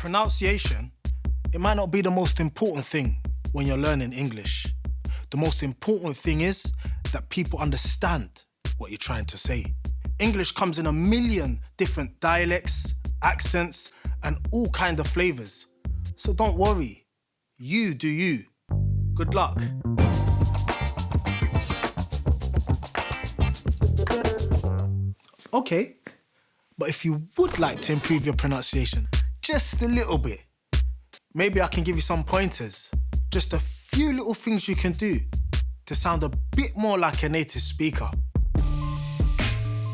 Pronunciation, it might not be the most important thing when you're learning English. The most important thing is that people understand what you're trying to say. English comes in a million different dialects, accents, and all kind of flavors. So don't worry. You do you. Good luck. Okay, but if you would like to improve your pronunciation just a little bit, maybe I can give you some pointers. Just a few little things you can do to sound a bit more like a native speaker.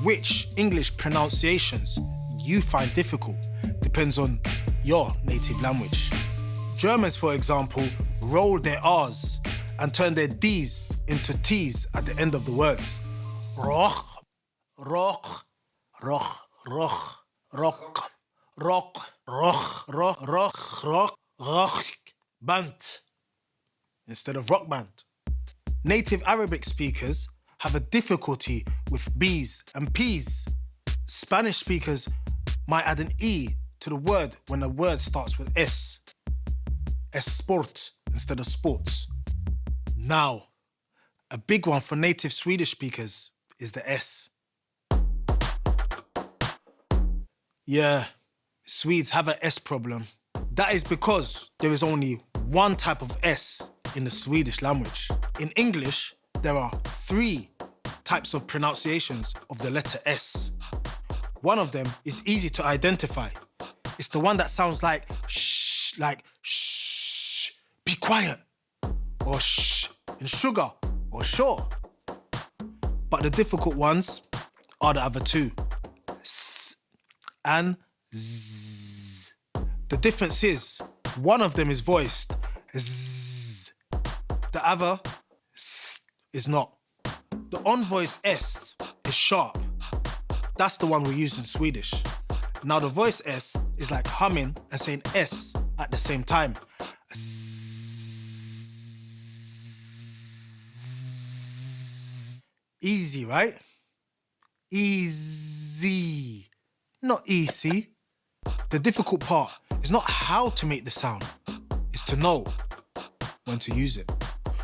Which English pronunciations you find difficult depends on your native language. Germans, for example, roll their R's and turn their D's into T's at the end of the words. Roch, roch, roch, roch, roch, roch, roch, roch, roch, roch, roch, band, instead of rock band. Native Arabic speakers have a difficulty with B's and P's. Spanish speakers might add an E to the word when the word starts with S. Esport instead of sports. Now, a big one for native Swedish speakers is the S. Yeah, Swedes have an S problem. That is because there is only one type of S in the Swedish language. In English, there are 3 types of pronunciations of the letter S. One of them is easy to identify. It's the one that sounds like shh, be quiet, or shh in sugar, or sure. But the difficult ones are the other 2, S and Z. The difference is, one of them is voiced, Z. The other, S, is not. The unvoiced S is sharp. That's the one we use in Swedish. Now the voiced S is like humming and saying S at the same time. Easy, right? Easy, not easy. The difficult part is not how to make the sound, it's to know when to use it.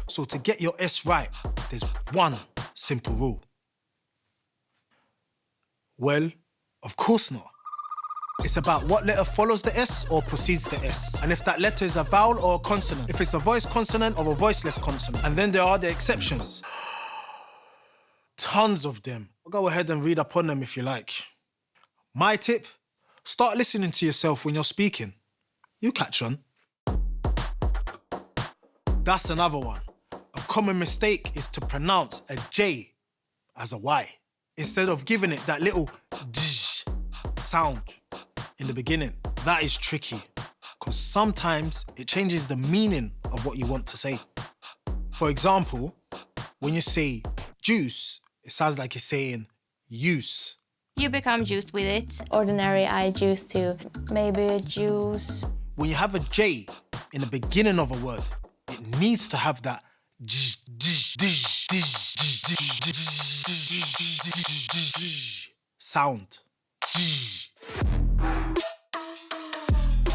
So to get your S right, there's one simple rule. Well, of course not. It's about what letter follows the S or precedes the S. And if that letter is a vowel or a consonant. If it's a voiced consonant or a voiceless consonant. And then there are the exceptions. Tons of them. Go ahead and read up on them if you like. My tip, start listening to yourself when you're speaking. You catch on. That's another one. A common mistake is to pronounce a J as a Y, instead of giving it that little dj sound in the beginning. That is tricky, because sometimes it changes the meaning of what you want to say. For example, when you say juice, it sounds like you're saying use. You become juiced with it. Ordinary, I used to. Maybe juice. When you have a J in the beginning of a word, it needs to have that sound.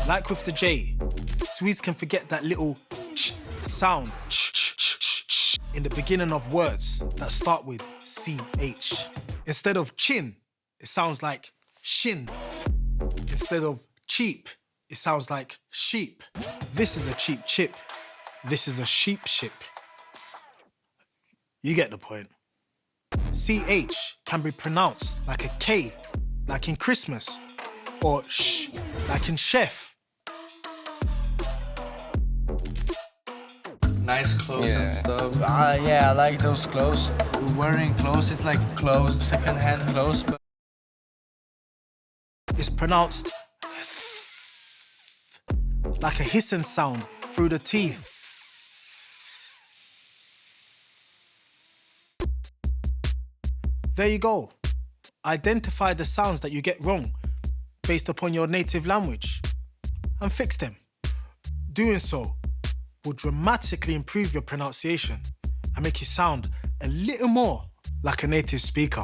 Like with the J, Swedes can forget that little sound in the beginning of words that start with CH. Instead of chin, it sounds like shin. Instead of cheap, it sounds like sheep. This is a cheap chip. This is a sheep ship. You get the point. CH can be pronounced like a K, like in Christmas, or sh, like in chef. Nice clothes and stuff. Yeah, I like those clothes. Wearing clothes, it's like clothes, second-hand clothes. But It's pronounced like a hissing sound through the teeth. There you go. Identify the sounds that you get wrong based upon your native language and fix them. Doing so will dramatically improve your pronunciation and make you sound a little more like a native speaker.